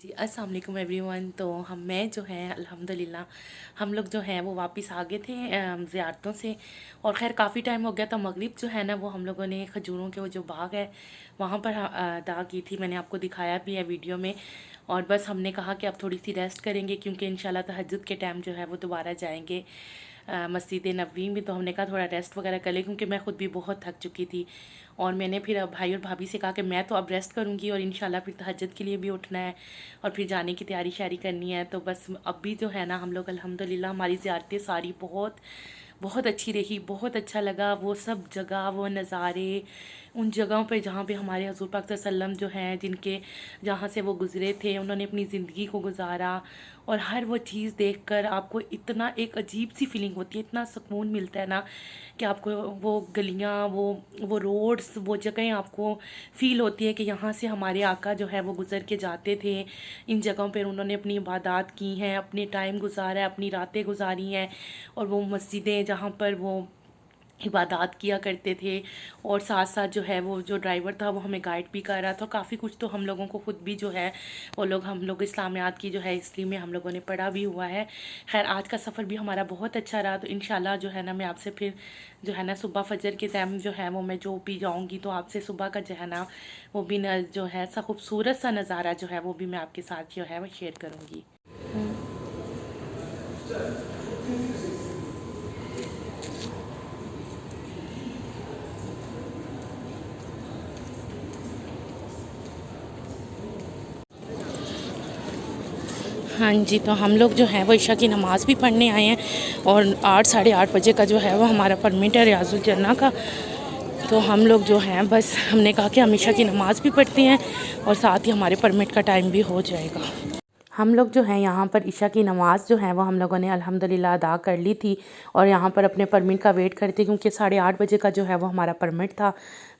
जी, अस्सलाम वालेकुम एवरीवन। तो मैं जो है अल्हम्दुलिल्लाह हम लोग जो हैं वो वापस आ गए थे ज़ियारतों से। और ख़ैर काफ़ी टाइम हो गया था। मगरिब जो है ना वो हम लोगों ने खजूरों के वो जो बाग है वहाँ पर अदा की थी। मैंने आपको दिखाया भी है वीडियो में। और बस हमने कहा कि अब थोड़ी सी रेस्ट करेंगे क्योंकि इंशाल्लाह तहज्जुद के टाइम जो है वो दोबारा जाएंगे मस्जिद नबवी में। तो हमने कहा थोड़ा रेस्ट वगैरह कर लें क्योंकि मैं ख़ुद भी बहुत थक चुकी थी। और मैंने फिर अब भाई और भाभी से कहा कि मैं तो अब रेस्ट करूँगी और इंशाल्लाह फिर तहज्जुद के लिए भी उठना है और फिर जाने की तैयारी शारी करनी है। तो बस अब भी जो है ना हम लोग अल्हम्दुलिल्लाह हमारी ज़ियारतें सारी बहुत बहुत अच्छी रही। बहुत अच्छा लगा वो सब जगह, वो नज़ारे, उन जगहों पे जहाँ पे हमारे हज़ूर पाक सल्लम जो हैं जिनके जहाँ से वो गुज़रे थे, उन्होंने अपनी ज़िंदगी को गुजारा। और हर वो चीज़ देखकर आपको इतना एक अजीब सी फीलिंग होती है, इतना सुकून मिलता है ना कि आपको वो गलियाँ, वो रोड्स, वो जगहें आपको फ़ील होती है कि यहाँ से हमारे आका जो है वो गुज़र के जाते थे। इन जगहों पर उन्होंने अपनी इबादत की हैं, अपने टाइम गुजारा है, अपनी रातें गुजारी हैं। और वो मस्जिदें जहाँ पर वो इबादत किया करते थे। और साथ साथ जो है वो जो ड्राइवर था वो हमें गाइड भी कर रहा था। काफ़ी कुछ तो हम लोगों को ख़ुद भी जो है वो लोग हम लोग इस्लामियात की जो है हिस्ट्री में हम लोगों ने पढ़ा भी हुआ है। खैर आज का सफ़र भी हमारा बहुत अच्छा रहा। तो इंशाल्लाह जो है ना मैं आपसे फिर जो है ना सुबह फजर के टाइम जो है वो मैं जो भी जाऊँगी तो आपसे सुबह का जो है ना वो भी न जो है सा खूबसूरत सा नज़ारा जो है वो भी मैं आपके साथ जो है वो शेयर करूँगी। हाँ जी, तो हम लोग जो है वो इशा की नमाज़ भी पढ़ने आए हैं। और 8 साढ़े 8 बजे का जो है वो हमारा परमिट है रियाजुल जन्ना का। तो हम लोग जो हैं बस हमने कहा कि हम इशा की नमाज़ भी पढ़ते हैं और साथ ही हमारे परमिट का टाइम भी हो जाएगा। हम लोग जो हैं यहाँ पर इशा की नमाज़ जो है वो हम लोगों ने अल्हम्दुलिल्लाह अदा कर ली थी। और यहाँ पर अपने परमिट का वेट करते क्योंकि साढ़े 8 बजे का जो है वो हमारा परमिट था।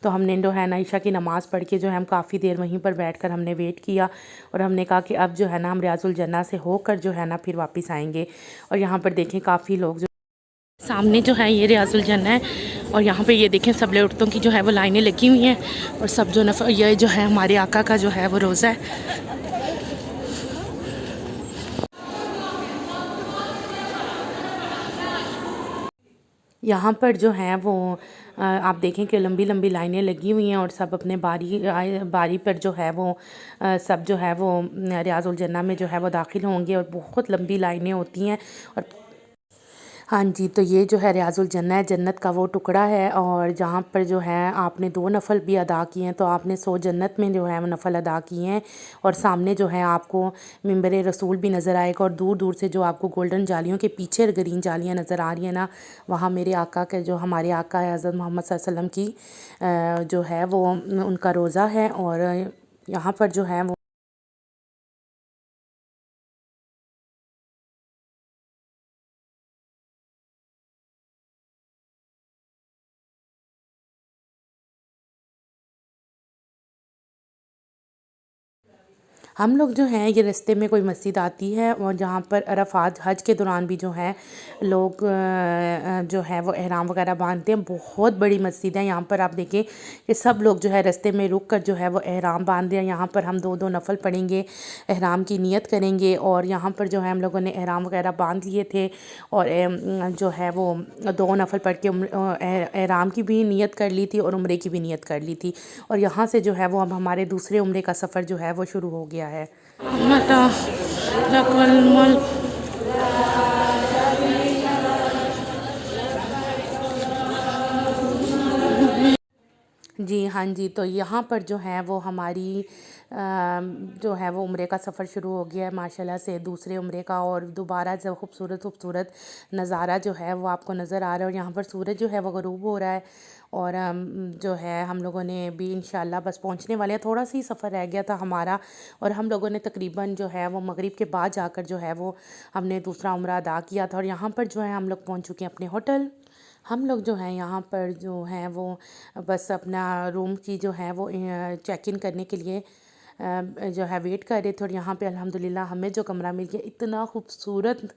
तो हमने जो है ना इशा की नमाज़ पढ़ के जो है हम काफ़ी देर वहीं पर बैठकर हमने वेट किया। और हमने कहा कि अब जो है ना हम रियाजुल जन्ना से होकर जो है ना फिर वापस आएंगे। और यहाँ पर देखें काफ़ी लोग जो सामने जो है ये रियाजुल जन्ना है। और यहाँ पे ये देखें सबले औरतों की जो है वो लाइनें लगी हुई हैं। और सब जो ये जो है हमारे आका का जो है वो रोज़ा है। यहाँ पर जो है वो आप देखें कि लंबी लंबी लाइनें लगी हुई हैं और सब अपने बारी पर जो है वो सब जो है वो रियाजुल जन्ना में जो है वो दाखिल होंगे। और बहुत लंबी लाइनें होती हैं। और हाँ जी, तो ये जो है रियाजुल जन्ना है, जन्नत का वो टुकड़ा है। और जहाँ पर जो है आपने 2 नफ़ल भी अदा किए हैं तो आपने 100 जन्नत में जो है वो नफ़ल अदा किए हैं। और सामने जो है आपको मिंबर रसूल भी नज़र आएगा। और दूर दूर से जो आपको गोल्डन जालियों के पीछे ग्रीन जालियाँ नज़र आ रही हैं ना, वहाँ मेरे आका के जो हमारे आका है हज़रत मोहम्मद सल्लल्लाहु अलैहि वसल्लम की जो है वो उनका रोज़ा है। और यहाँ पर जो है वो हम लोग जो हैं ये रास्ते में कोई मस्जिद आती है और जहाँ पर अरफ़ात हज के दौरान भी जो हैं लोग जो है वो एहराम वगैरह बांधते हैं। बहुत बड़ी मस्जिद है। यहाँ पर आप देखें कि सब लोग जो है रास्ते में रुक कर जो है वो एहराम बांधते हैं। यहाँ पर हम 2-2 नफ़ल पढ़ेंगे, एहराम की नियत करेंगे। और यहाँ पर जो है हम लोगों ने एहराम वगैरह बांध लिए थे। और जो है वो 2 नफ़ल पढ़ के एहराम की भी नियत कर ली थी और उम्रे की भी नियत कर ली थी। और यहाँ से जो है वो अब हमारे दूसरे उम्रे का सफ़र जो है वो शुरू हो गया है। मता लकल मुल्क। जी, हाँ जी, तो यहाँ पर जो है वो हमारी जो है वो उम्रे का सफ़र शुरू हो गया है माशाल्लाह से दूसरे उम्रे का। और दोबारा जब खूबसूरत खूबसूरत नज़ारा जो है वो आपको नज़र आ रहा है। और यहाँ पर सूरज जो है वो ग़ुरूब हो रहा है। और जो है हम लोगों ने भी इंशाल्लाह बस पहुँचने वाले हैं। थोड़ा सा ही सफ़र रह गया था हमारा। और हम लोगों ने तकरीबन जो है वो मगरिब के बाद जाकर जो है वो हमने दूसरा उम्रा अदा किया था। और यहाँ पर जो है हम लोग पहुँच चुके हैं अपने होटल। हम लोग जो हैं यहाँ पर जो हैं वो बस अपना रूम की जो है वो चेक इन करने के लिए जो है वेट कर रहे थे। और यहाँ पे अल्हम्दुलिल्लाह हमें जो कमरा मिल गया, इतना खूबसूरत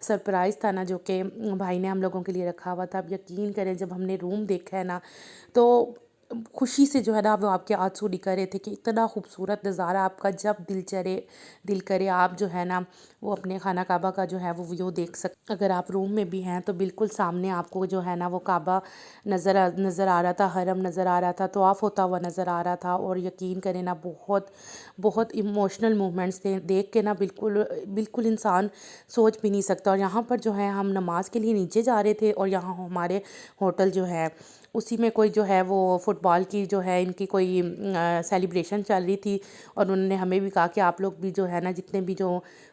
सरप्राइज़ था ना जो कि भाई ने हम लोगों के लिए रखा हुआ था। अब यकीन करें जब हमने रूम देखा है ना तो खुशी से जो है ना वो आपके आंसू निकल रहे थे कि इतना खूबसूरत नज़ारा आपका जब दिल करे आप जो है ना वो अपने खाना काबा का जो है वो व्यू देख सकते। अगर आप रूम में भी हैं तो बिल्कुल सामने आपको जो है ना वो काबा नज़र आ रहा था, हरम नज़र आ रहा था, तवाफ़ होता हुआ नज़र आ रहा था। और यकीन करें ना बहुत बहुत इमोशनल मोमेंट्स थे, देख के ना बिल्कुल बिल्कुल इंसान सोच भी नहीं सकता। और यहाँ पर जो है हम नमाज के लिए नीचे जा रहे थे और यहाँ हमारे होटल जो है उसी में कोई जो है वो फुटबॉल की जो है इनकी कोई सेलिब्रेशन चल रही थी। और उन्होंने हमें भी कहा कि आप लोग भी जो है ना जितने भी जो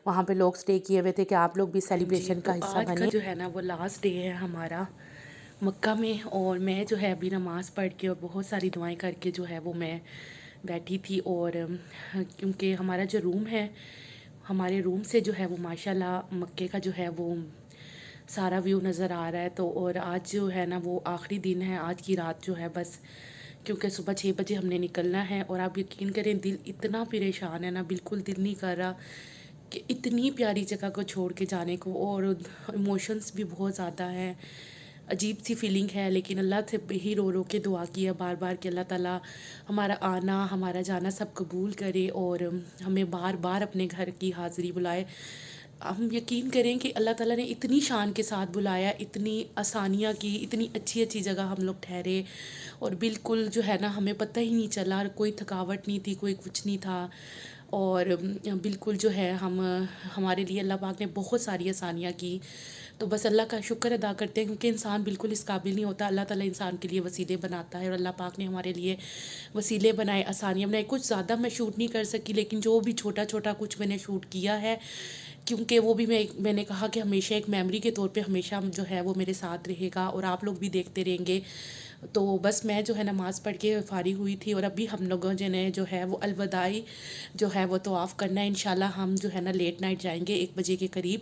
वहाँ पे लोग स्टे किए हुए थे कि आप लोग भी जी, सेलिब्रेशन का तो हिस्सा आज का बने। जो है ना वो लास्ट डे है हमारा मक्का में, और मैं जो है अभी नमाज़ पढ़ के और बहुत सारी दुआएं करके जो है वो मैं बैठी थी। और क्योंकि हमारा जो रूम है, हमारे रूम से जो है वो माशाल्लाह मक्के का जो है वो सारा व्यू नज़र आ रहा है। तो और आज जो है ना वो आखिरी दिन है, आज की रात जो है बस, क्योंकि सुबह 6 बजे हमने निकलना है। और आप यकीन करें दिल इतना परेशान है ना, बिल्कुल दिल नहीं कर रहा कि इतनी प्यारी जगह को छोड़ के जाने को। और इमोशंस भी बहुत ज़्यादा हैं, अजीब सी फीलिंग है। लेकिन अल्लाह से ही रो रो के दुआ की है बार बार कि अल्लाह ताला हमारा आना हमारा जाना सब कबूल करे और हमें बार बार अपने घर की हाज़िरी बुलाए। हम यकीन करें कि अल्लाह ताला ने इतनी शान के साथ बुलाया, इतनी आसानियाँ की, इतनी अच्छी अच्छी जगह हम लोग ठहरे। और बिल्कुल जो है ना हमें पता ही नहीं चला, कोई थकावट नहीं थी, कोई कुछ नहीं था। और बिल्कुल जो है हमारे लिए अल्लाह पाक ने बहुत सारी आसानियाँ की। तो बस अल्लाह का शुक्र अदा करते हैं, क्योंकि इंसान बिल्कुल इस काबिल नहीं होता, अल्लाह ताला इंसान के लिए वसीले बनाता है। और अल्लाह पाक ने हमारे लिए वसीले बनाए, आसानियाँ बनाई। कुछ ज़्यादा मैं शूट नहीं कर सकी, लेकिन जो भी छोटा छोटा कुछ मैंने शूट किया है, क्योंकि वो भी मैंने कहा कि हमेशा एक मेमोरी के तौर पे हमेशा जो है वो मेरे साथ रहेगा और आप लोग भी देखते रहेंगे। तो बस मैं जो है नमाज़ पढ़ के फ़ारिग हुई थी और अभी हम लोगों ने जो है वो अलविदाई जो है वो तवाफ़ करना है। इंशाल्लाह हम जो है ना लेट नाइट जाएंगे 1 बजे के करीब,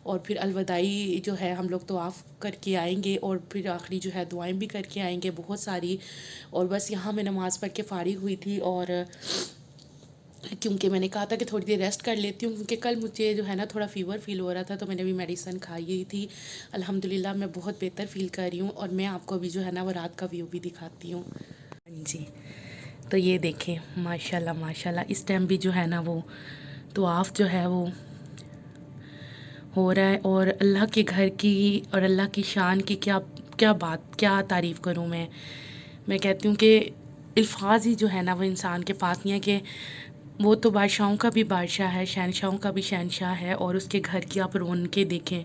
और फिर अलविदाई जो है हम लोग तवाफ़ करके आएंगे और फिर आखिरी जो है दुआएं भी करके आएंगे बहुत सारी। और बस यहाँ मैं नमाज़ पढ़ के फ़ारिग हुई थी, और क्योंकि मैंने कहा था कि थोड़ी देर रेस्ट कर लेती हूँ, क्योंकि कल मुझे जो है ना थोड़ा फ़ीवर फ़ील हो रहा था, तो मैंने भी मेडिसिन खाई ही थी। अल्हम्दुलिल्लाह मैं बहुत बेहतर फ़ील कर रही हूँ। और मैं आपको अभी जो है ना वो रात का व्यू भी दिखाती हूँ। हाँ जी, तो ये देखें माशाल्लाह माशाल्लाह, इस टाइम भी जो है ना वो तवाफ़ जो है वो हो रहा है। और अल्लाह के घर की और अल्लाह की शान की क्या क्या बात, क्या तारीफ़ करूँ मैं कहती हूँ कि अल्फाज ही जो है ना वो इंसान के पास नहीं है कि वो तो बादशाहों का भी बादशाह है, शहनशाहों का भी शहनशाह है। और उसके घर की आप रौनकें देखें,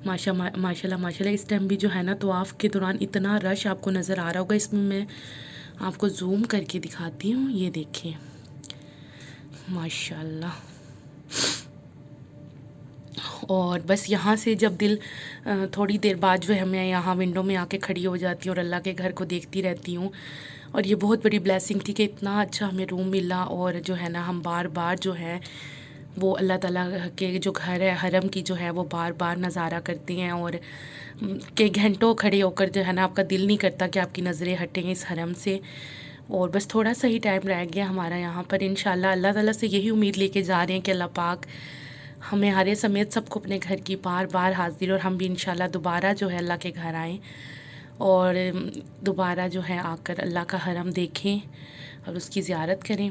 माशाल्लाह माशाल्लाह। इस टाइम भी जो है ना तवाफ़ के दौरान इतना रश आपको नज़र आ रहा होगा, इसमें मैं आपको जूम करके दिखाती हूँ, ये देखें माशाल्लाह। और बस यहाँ से जब दिल थोड़ी देर बाद जो है मैं यहाँ विंडो में आके खड़ी हो जाती हूँ और अल्लाह के घर को देखती रहती हूँ। और ये बहुत बड़ी ब्लेसिंग थी कि इतना अच्छा हमें रूम मिला, और जो है ना हम बार बार जो है वो अल्लाह ताला के जो घर है हरम की जो है वो बार बार नज़ारा करते हैं। और के घंटों खड़े होकर जो है ना आपका दिल नहीं करता कि आपकी नज़रें हटें इस हरम से। और बस थोड़ा सा ही टाइम रह गया हमारा यहाँ पर, इंशाल्लाह अल्लाह ताला से यही उम्मीद लेके जा रहे हैं कि अल्लाह पाक हमें हरे समेत सबको अपने घर की बार बार हाजिर, और हम भी इंशाल्लाह दोबारा जो है अल्लाह के घर आएँ और दोबारा जो है आकर अल्लाह का हरम देखें और उसकी ज़ियारत करें।